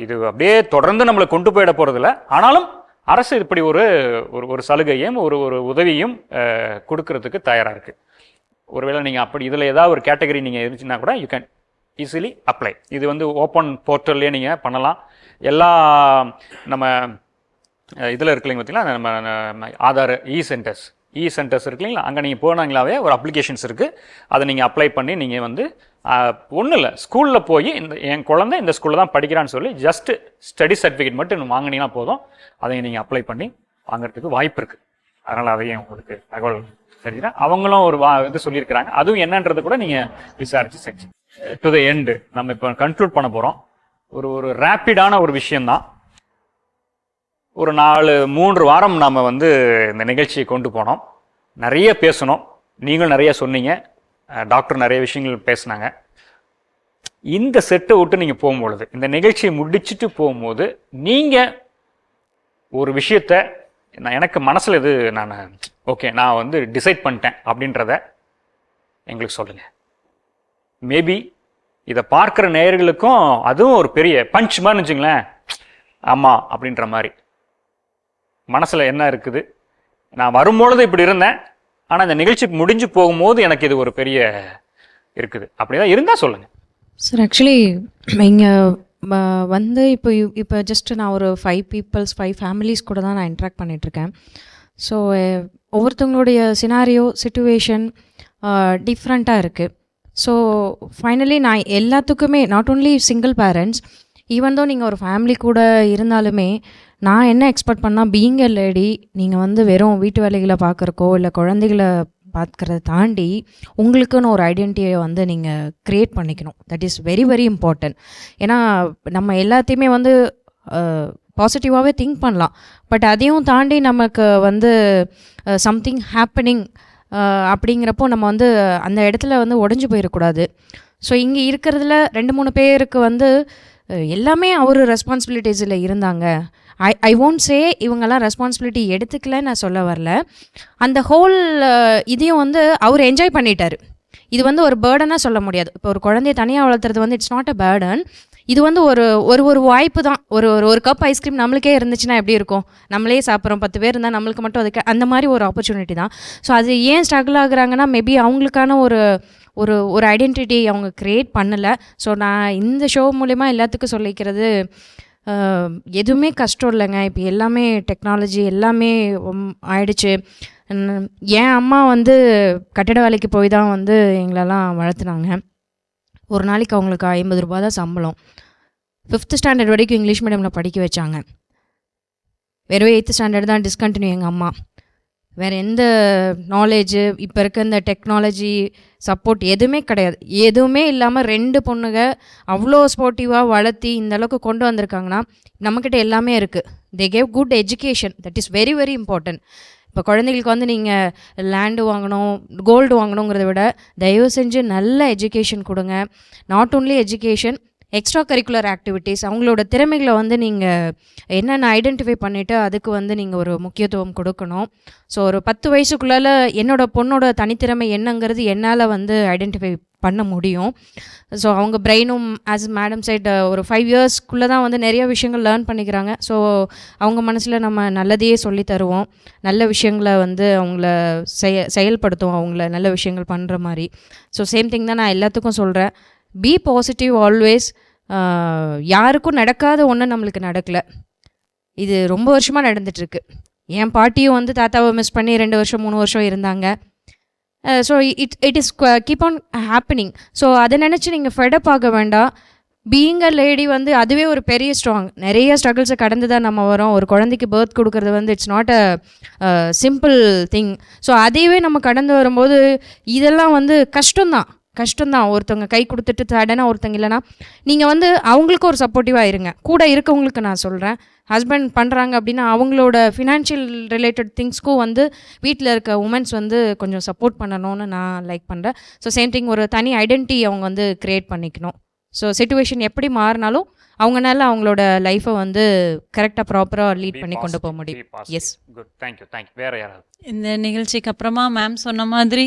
இது அப்படியே தொடர்ந்து நம்மளை கொண்டு போயிட போகிறதில்ல. ஆனாலும் அரசு இப்படி ஒரு சலுகையும் ஒரு உதவியும் கொடுக்கறதுக்கு தயாராக இருக்குது. ஒருவேளை நீங்கள் அப்படி இதில் ஏதாவது ஒரு கேட்டகரி நீங்கள் இருந்துச்சுன்னா கூட யூ கேன் ஈஸிலி அப்ளை. இது ஓப்பன் போர்ட்டல்லே நீங்கள் பண்ணலாம். எல்லா நம்ம இதில் இருக்கு இல்லைங்க பார்த்தீங்களா, நம்ம ஆதார் இ சென்டர்ஸ் இருக்கு இல்லைங்களா, அங்கே நீங்கள் போனாங்களாவே ஒரு அப்ளிகேஷன்ஸ் இருக்குது. அதை நீங்கள் அப்ளை பண்ணி நீங்கள் ஒன்றும் இல்லை, ஸ்கூலில் போய் என் குழந்தை இந்த ஸ்கூலில் தான் படிக்கிறான்னு சொல்லி ஜஸ்ட்டு ஸ்டடி சர்டிஃபிகேட் மட்டும் வாங்கினீங்கன்னா போதும். அதை நீங்கள் அப்ளை பண்ணி வாங்குறதுக்கு வாய்ப்பு இருக்குது. அதனால் அதையும் உங்களுக்கு தகவல் சரிங்களா. அவங்களும் ஒரு இது சொல்லியிருக்கிறாங்க, அதுவும் என்னன்றது கூட நீங்கள் விசாரிச்சு செஞ்சு டு த எண்டு நம்ம இப்போ கன்க்ளூட் பண்ண போகிறோம். ஒரு ரேப்பிடான ஒரு விஷயந்தான். ஒரு 3 வாரம் நாம் இந்த நிகழ்ச்சியை கொண்டு போனோம், நிறைய பேசணும், நீங்களும் நிறைய சொன்னீங்க, டாக்டர் நிறைய விஷயங்கள் பேசினாங்க. இந்த செட்டை விட்டு நீங்கள் போகும்பொழுது, இந்த நிகழ்ச்சியை முடிச்சுட்டு போகும்போது நீங்கள் ஒரு விஷயத்தை எனக்கு மனசில் இது நான் ஓகே நான் டிசைட் பண்ணிட்டேன் அப்படின்றத எங்களுக்கு சொல்லுங்கள். மேபி இதை பார்க்குற நேயர்களுக்கும் அதுவும் ஒரு பெரிய பஞ்ச் மாதிரி இருந்துச்சுங்களேன், ஆமாம் அப்படின்ற மாதிரி மனசில் என்ன இருக்குது, நான் வரும்பொழுது இப்படி இருந்தேன், ஆனால் இந்த நிகழ்ச்சி முடிஞ்சு போகும்போது எனக்கு இது ஒரு பெரிய இருக்குது அப்படிதான் இருந்தால் சொல்லுங்கள்.
சார் ஆக்சுவலி இங்கே இப்போ ஜஸ்ட் நான் ஒரு 5 ஃபேமிலிஸ் கூட தான் நான் இன்ட்ராக்ட் பண்ணிகிட்ருக்கேன். ஸோ ஒவ்வொருத்தவங்களுடைய சினாரியோ சிச்சுவேஷன் டிஃப்ரெண்ட்டாக இருக்குது. ஸோ ஃபைனலி நான் எல்லாத்துக்குமே not only single parents, even though நீங்கள் ஒரு ஃபேமிலி கூட இருந்தாலுமே நான் என்ன எக்ஸ்பெக்ட் பண்ணால் பீயிங் எ லேடி நீங்கள் வந்து வெறும் வீட்டு வேலைகளை பார்க்குறக்கோ இல்லை குழந்தைகளை பார்க்குறத தாண்டி உங்களுக்குன்னு ஒரு ஐடென்டிட்டியை வந்து நீங்கள் க்ரியேட் பண்ணிக்கணும். That is very very important. ஏன்னா நம்ம எல்லாத்தையுமே வந்து பாசிட்டிவாகவே திங்க் பண்ணலாம், பட் அதையும் தாண்டி நமக்கு வந்து சம்திங் ஹேப்பனிங் அப்படிங்கிறப்போ நம்ம வந்து அந்த இடத்துல வந்து உடஞ்சி போயிடக்கூடாது. ஸோ இங்கே இருக்கிறதுல 2-3 பேருக்கு வந்து எல்லாமே அவர் ரெஸ்பான்சிபிலிட்டிஸில் இருந்தாங்க. ஐ ஒன்ட் சே இவங்கெல்லாம் ரெஸ்பான்சிபிலிட்டி எடுத்துக்கலன்னு நான் சொல்ல வரல. அந்த ஹோல் இதையும் வந்து அவர் என்ஜாய் பண்ணிட்டார். இது வந்து ஒரு பேர்டனாக சொல்ல முடியாது. இப்போ ஒரு குழந்தைய தனியாக வளர்த்துறது வந்து இட்ஸ் நாட் அ பேர்டன். இது வந்து ஒரு வாய்ப்பு தான். ஒரு கப் ஐஸ்கிரீம் நம்மளுக்கே இருந்துச்சுன்னா எப்படி இருக்கும்? நம்மளே சாப்பிட்றோம், 10 பேர் இருந்தால் நம்மளுக்கு மட்டும் அதுக்கு அந்த மாதிரி ஒரு ஆப்பர்ச்சுனிட்டி தான். ஸோ அது ஏன் ஸ்ட்ரகிள் ஆகுறாங்கன்னா மேபி அவங்களுக்கான ஒரு ஐடென்டிட்டி அவங்க க்ரியேட் பண்ணலை. ஸோ நான் இந்த ஷோ மூலமா எல்லாத்துக்கும் சொல்லிக்கிறது, எதுவுமே கஷ்டம் இல்லைங்க. இப்போ எல்லாமே டெக்னாலஜி எல்லாமே ஆயிடுச்சு. என் அம்மா வந்து கட்டட வேலைக்கு போய் தான் வந்து எங்களெல்லாம் வளர்த்துனாங்க. ஒரு நாளைக்கு அவங்களுக்கு 50 ரூபா தான் சம்பளம். 5th ஸ்டாண்டர்ட் வரைக்கும் இங்கிலீஷ் மீடியமில் படிக்க வச்சாங்க. வெறும் 8th ஸ்டாண்டர்ட் தான் டிஸ்கண்டினியூ எங்கள் அம்மா. வேறு எந்த நாலேஜு இப்போ இருக்க இந்த டெக்னாலஜி சப்போர்ட் எதுவுமே கிடையாது. எதுவுமே இல்லாமல் 2 பொண்ணுங்க அவ்வளோ ஸ்போர்ட்டிவாக வளர்த்தி இந்த அளவுக்கு கொண்டு வந்திருக்காங்கன்னா நம்மக்கிட்ட எல்லாமே இருக்குது. They gave good education, that is very very important. இப்போ குழந்தைங்களுக்கு வந்து நீங்கள் லேண்டு வாங்கணும், கோல்டு வாங்கணுங்கிறத விட தயவு செஞ்சு நல்ல எஜுகேஷன் கொடுங்க. Not only education, extra curricular activities, அவங்களோட திறமைகளை வந்து நீங்கள் என்னென்ன ஐடென்டிஃபை பண்ணிவிட்டு அதுக்கு வந்து நீங்கள் ஒரு முக்கியத்துவம் கொடுக்கணும். ஸோ ஒரு 10 வயசுக்குள்ளால் என்னோட பொண்ணோட தனித்திறமை என்னங்கிறது என்னால் வந்து ஐடென்டிஃபை பண்ண முடியும். ஸோ அவங்க பிரெயினும் ஆஸ் மேடம் சைட் ஒரு 5 இயர்ஸ்க்குள்ளே தான் வந்து நிறைய விஷயங்கள் லேர்ன் பண்ணிக்கிறாங்க. ஸோ அவங்க மனசில் நம்ம நல்லதையே சொல்லி தருவோம், நல்ல விஷயங்களை வந்து அவங்கள செயல்படுத்துவோம், அவங்கள நல்ல விஷயங்கள் பண்ணுற மாதிரி. ஸோ சேம் திங் தான் நான் எல்லாத்துக்கும் சொல்கிறேன். Be positive always. யாருக்கும் நடக்காத ஒன்று நம்மளுக்கு நடக்கலை. இது ரொம்ப வருஷமாக நடந்துகிட்ருக்கு. என் பாட்டியும் வந்து தாத்தாவை மிஸ் பண்ணி 2 வருஷம் 3 வருஷம் இருந்தாங்க. So it is keep on happening. So அதை நினச்சி நீங்கள் ஃபெடப் ஆக வேண்டாம். பீயிங் அ லேடி வந்து அதுவே ஒரு பெரிய ஸ்ட்ராங். நிறைய ஸ்ட்ரகிள்ஸை கடந்து தான் நம்ம வரோம். ஒரு குழந்தைக்கு பர்த் கொடுக்கறது வந்து it's not a simple thing. So அதையவே நம்ம கடந்து வரும்போது இதெல்லாம் வந்து கஷ்டம்தான். ஒருத்தவங்க கை கொடுத்துட்டு சடனாக ஒருத்தங்க இல்லைனா நீங்கள் வந்து அவங்களுக்கு ஒரு சப்போர்ட்டிவாக இருங்க. கூட இருக்கவங்களுக்கு நான் சொல்கிறேன், ஹஸ்பண்ட் பண்ணுறாங்க அப்படின்னா அவங்களோட ஃபினான்ஷியல் ரிலேட்டட் திங்ஸ்க்கும் வந்து வீட்டில் இருக்க உமன்ஸ் வந்து கொஞ்சம் சப்போர்ட் பண்ணணும்னு நான் லைக் பண்ணுறேன். ஸோ சேம் திங் ஒரு தனி ஐடென்டிட்டி அவங்க வந்து க்ரியேட் பண்ணிக்கணும். ஸோ சிச்சுவேஷன் எப்படி மாறினாலும் அவங்கனால அவங்களோட லைஃப்பை வந்து கரெக்டாக ப்ராப்பராக லீட் பண்ணி கொண்டு போக முடியும். Yes,
good, thank you. வேறு யாராவது?
இந்த நிகழ்ச்சிக்கு அப்புறமா மேம் சொன்ன மாதிரி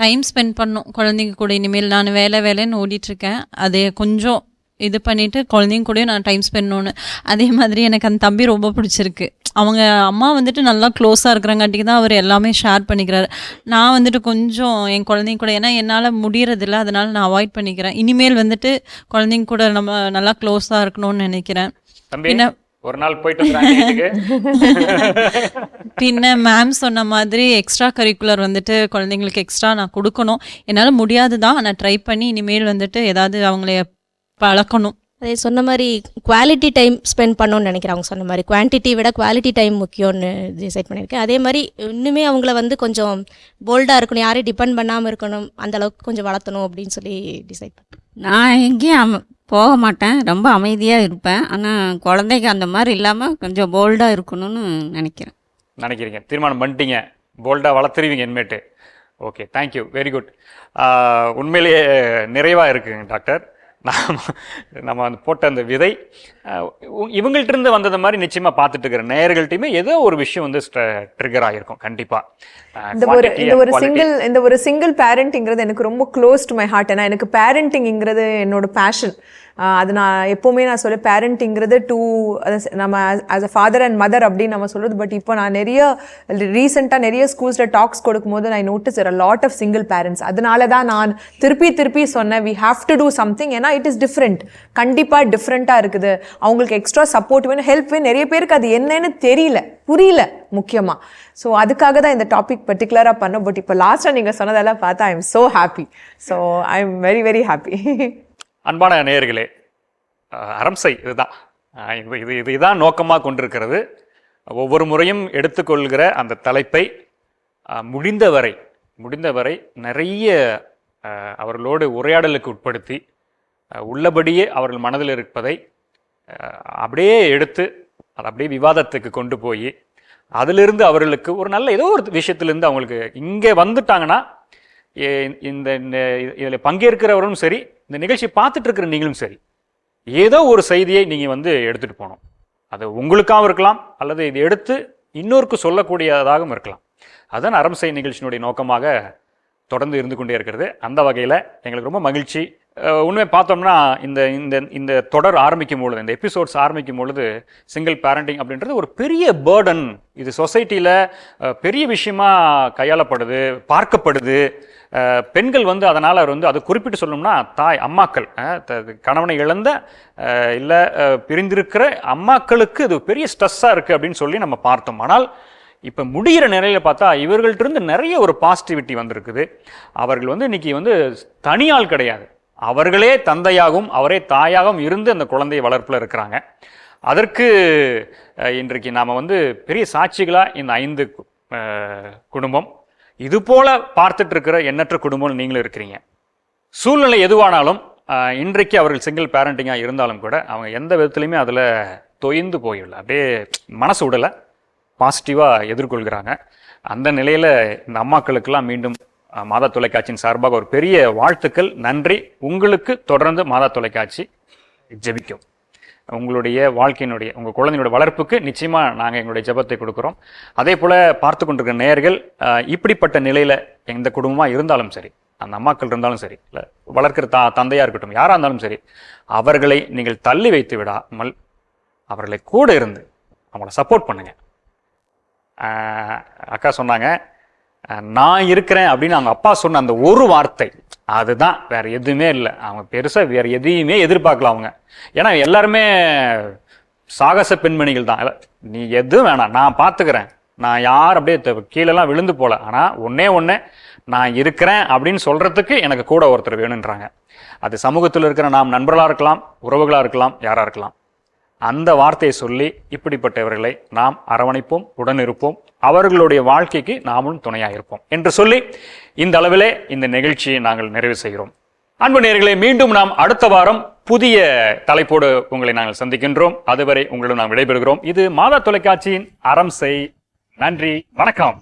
டைம் ஸ்பெண்ட் பண்ணும் குழந்தைங்க கூட. இனிமேல் நான் வேலைன்னு ஓடிட்டுருக்கேன், அதை கொஞ்சம் இது பண்ணிவிட்டு குழந்தைங்க கூடயும் நான் டைம் ஸ்பெண்ட் பண்ணணுன்னு. அதே மாதிரி எனக்கு அந்த தம்பி ரொம்ப பிடிச்சிருக்கு. அவங்க அம்மா வந்துட்டு நல்லா க்ளோஸாக இருக்கிறங்காட்டிக்கு தான் அவர் எல்லாமே ஷேர் பண்ணிக்கிறாரு. நான் வந்துட்டு கொஞ்சம் என் குழந்தைங்க கூட, ஏன்னா என்னால் முடியறதில்ல, அதனால் நான் அவாய்ட் பண்ணிக்கிறேன். இனிமேல் வந்துட்டு குழந்தைங்க கூட நம்ம நல்லா க்ளோஸாக இருக்கணும்னு நினைக்கிறேன்.
என்ன ஒரு நாள் போயிட்டு
பின்ன மேம் சொன்ன மாதிரி எக்ஸ்ட்ரா கரிக்குலர் வந்துட்டு குழந்தைங்களுக்கு எக்ஸ்ட்ரா நான் கொடுக்கணும். என்னால் முடியாது தான், நான் ட்ரை பண்ணி இனிமேல் வந்துட்டு ஏதாவது அவங்கள பழக்கணும்.
அதே சொன்ன மாதிரி குவாலிட்டி டைம் ஸ்பெண்ட் பண்ணணும்னு நினைக்கிறேன். அவங்க சொன்ன மாதிரி குவான்டிட்டி விட குவாலிட்டி டைம் முக்கியம்னு டிசைட் பண்ணியிருக்கேன். அதே மாதிரி இன்னுமே அவங்கள வந்து கொஞ்சம் போல்டாக இருக்கணும், யாரையும் டிபெண்ட் பண்ணாமல் இருக்கணும், அந்தளவுக்கு கொஞ்சம் வளர்த்தணும் அப்படின்னு சொல்லி டிசைட் பண்ணேன்.
நான் எங்கேயும் போக மாட்டேன், ரொம்ப அமைதியாக இருப்பேன். ஆனால் குழந்தைக்கு அந்த மாதிரி இல்லாமல் கொஞ்சம் போல்டாக இருக்கணும்னு நினைக்கிறீங்க.
தீர்மானம் பண்ணிட்டீங்க, போல்டாக வளர்த்துருவீங்க இனிமேட்டு. Okay, thank you, very good. உண்மையிலேயே நிறைவாக இருக்குங்க டாக்டர். நம்ம அந்த போட்ட அந்த விதை இவங்கள்ட்ட இருந்து வந்தது மாதிரி நிச்சயமா பார்த்துட்டு இருக்கிற நேயர்கள்ட்டையுமே ஏதோ ஒரு விஷயம் வந்து ட்ரிகர் ஆகிருக்கும் கண்டிப்பா.
இந்த ஒரு சிங்கிள் பேரண்டிங்கிறது எனக்கு ரொம்ப க்ளோஸ் டு மை ஹார்ட். ஏன்னா எனக்கு பேரண்டிங்கிறது என்னோட பேஷன். அது நான் எப்போவுமே நான் சொல்ல பேரண்டிங்கிறது நம்ம as a father and mother அப்படின்னு நம்ம சொல்கிறது. பட் இப்போ நான் ரீசெண்டாக நிறைய ஸ்கூல்ஸில் டாக்ஸ் கொடுக்கும்போது நான் notice a lot of single parents. அதனால தான் நான் திருப்பி சொன்னேன் we have to do something. ஏன்னா இட் இஸ் டிஃப்ரெண்ட், கண்டிப்பாக டிஃப்ரெண்ட்டாக இருக்குது. அவங்களுக்கு எக்ஸ்ட்ரா சப்போர்ட் வேணும், ஹெல்ப் வேணும். நிறைய பேருக்கு அது என்னன்னு புரியல முக்கியமாக. ஸோ அதுக்காக தான் இந்த டாபிக் பர்டிகுலராக பண்ணோம். பட் இப்போ லாஸ்ட்டாக நீங்கள் சொன்னதெல்லாம் பார்த்தா I am so happy. So I am very very happy.
அன்பான நேயர்களே, அரம்சை இதுதான் இதுதான் நோக்கமாக கொண்டிருக்கிறது. ஒவ்வொரு முறையும் எடுத்துக்கொள்கிற அந்த தலைப்பை முடிந்தவரை நிறைய அவர்களோடு உரையாடலுக்கு உட்படுத்தி உள்ளபடியே அவர்கள் மனதில் இருப்பதை அப்படியே எடுத்து அதை அப்படியே விவாதத்துக்கு கொண்டு போய் அதிலிருந்து அவர்களுக்கு ஒரு நல்ல ஏதோ ஒரு விஷயத்திலிருந்து அவங்களுக்கு இங்கே வந்துட்டாங்கன்னா இந்த இதில் பங்கேற்கிறவரும் சரி, இந்த நிகழ்ச்சி பார்த்துட்டு இருக்கிற நீங்களும் சரி, ஏதோ ஒரு செய்தியை நீங்கள் எடுத்துகிட்டு போகணும். அது உங்களுக்காகவும் இருக்கலாம், அல்லது இதை எடுத்து இன்னொருக்கு சொல்லக்கூடியதாகவும் இருக்கலாம். அதுதான் அரம்சை நிகழ்ச்சியினுடைய நோக்கமாக தொடர்ந்து இருந்து கொண்டே இருக்கிறது. அந்த வகையில் எங்களுக்கு ரொம்ப மகிழ்ச்சி. உண்மையை பார்த்தோம்னா இந்த தொடர் ஆரம்பிக்கும் பொழுது, இந்த எபிசோட்ஸ் ஆரம்பிக்கும் பொழுது சிங்கிள் பேரண்டிங் அப்படின்றது ஒரு பெரிய பேர்டன், இது சொசைட்டியில் பெரிய விஷயமா கையாளப்படுது, பார்க்கப்படுது. பெண்கள் அதனால் அது குறிப்பிட்டு சொல்லணும்னா அம்மாக்கள், கணவனை இழந்த இல்லை பிரிந்திருக்கிற அம்மாக்களுக்கு இது பெரிய ஸ்ட்ரெஸ்ஸாக இருக்குது அப்படின்னு சொல்லி நம்ம பார்த்தோம். ஆனால் இப்போ முடிகிற நிலையில் பார்த்தா இவர்கள்ட்டிருந்து நிறைய ஒரு பாசிட்டிவிட்டி வந்திருக்குது. அவர்கள் இன்னைக்கு தனியால் கிடையாது, அவர்களே தந்தையாகவும் அவரே தாயாகவும் இருந்து அந்த குழந்தையை வளர்ப்பில் இருக்கிறாங்க. அதற்கு இன்றைக்கு நாம் பெரிய சாட்சிகளாக இந்த 5 குடும்பம், இது போல் பார்த்துட்டு இருக்கிற எண்ணற்ற குடும்பம் நீங்களும் இருக்கிறீங்க. சூழ்நிலை எதுவானாலும் இன்றைக்கு அவர்கள் சிங்கிள் பேரண்டிங்காக இருந்தாலும் கூட அவங்க எந்த விதத்துலையுமே அதில் தொய்ந்து போயிடல, அப்படியே மனசு விடலை, பாசிட்டிவாக எதிர்கொள்கிறாங்க. அந்த நிலையில் இந்த அம்மாக்களுக்கெல்லாம் மீண்டும் மாதா தொலைக்காட்சியின் சார்பாக ஒரு பெரிய வாழ்த்துக்கள், நன்றி. உங்களுக்கு தொடர்ந்து மாதா தொலைக்காட்சி ஜெபிக்கும். உங்களுடைய வாழ்க்கையினுடைய, உங்கள் குழந்தையோட வளர்ப்புக்கு நிச்சயமாக நாங்கள் எங்களுடைய ஜெபத்தை கொடுக்குறோம். அதே போல் பார்த்து கொண்டிருக்கிற நேயர்கள் இப்படிப்பட்ட நிலையில் எந்த குடும்பமாக இருந்தாலும் சரி, அந்த அம்மாக்கள் இருந்தாலும் சரி, இல்லை வளர்க்கிற தந்தையாக இருக்கட்டும், யாராக இருந்தாலும் சரி, அவர்களை நீங்கள் தள்ளி வைத்து விடாமல் அவர்களை கூட இருந்து அவங்கள சப்போர்ட் பண்ணுங்க. அக்கா சொன்னாங்க, நான் இருக்கிறேன் அப்படின்னு அவங்க அப்பா சொன்ன அந்த ஒரு வார்த்தை, அதுதான், வேற எதுவுமே இல்லை. அவங்க பெருசாக வேற எதையுமே எதிர்பார்க்கலாம் அவங்க. ஏன்னா எல்லாருமே சாகச பெண்மணிகள் தான். நீ எதுவும் வேணாம், நான் பார்த்துக்கிறேன், நான் யார் அப்படியே கீழெல்லாம் விழுந்து போல, ஆனால் ஒன்னே நான் இருக்கிறேன் அப்படின்னு சொல்றதுக்கு எனக்கு கூட ஒருத்தர் வேணுன்றாங்க. அது சமூகத்தில் இருக்கிற நாம் நண்பர்களாக இருக்கலாம், உறவுகளாக இருக்கலாம், யாராக இருக்கலாம். அந்த வார்த்தையை சொல்லி இப்படிப்பட்டவர்களை நாம் அரவணைப்போம், உடனிருப்போம், அவர்களுடைய வாழ்க்கைக்கு நாமும் துணையாக இருப்போம் என்று சொல்லி இந்த அளவிலே இந்த நிகழ்ச்சியை நாங்கள் நிறைவு செய்கிறோம். அன்பு நேயர்களே, மீண்டும் நாம் அடுத்த வாரம் புதிய தலைப்போடு உங்களை நாங்கள் சந்திக்கின்றோம். அதுவரை உங்களிடம் நாம் விடைபெறுகிறோம். இது மாதா தொலைக்காட்சியின் அரம்சை. நன்றி, வணக்கம்.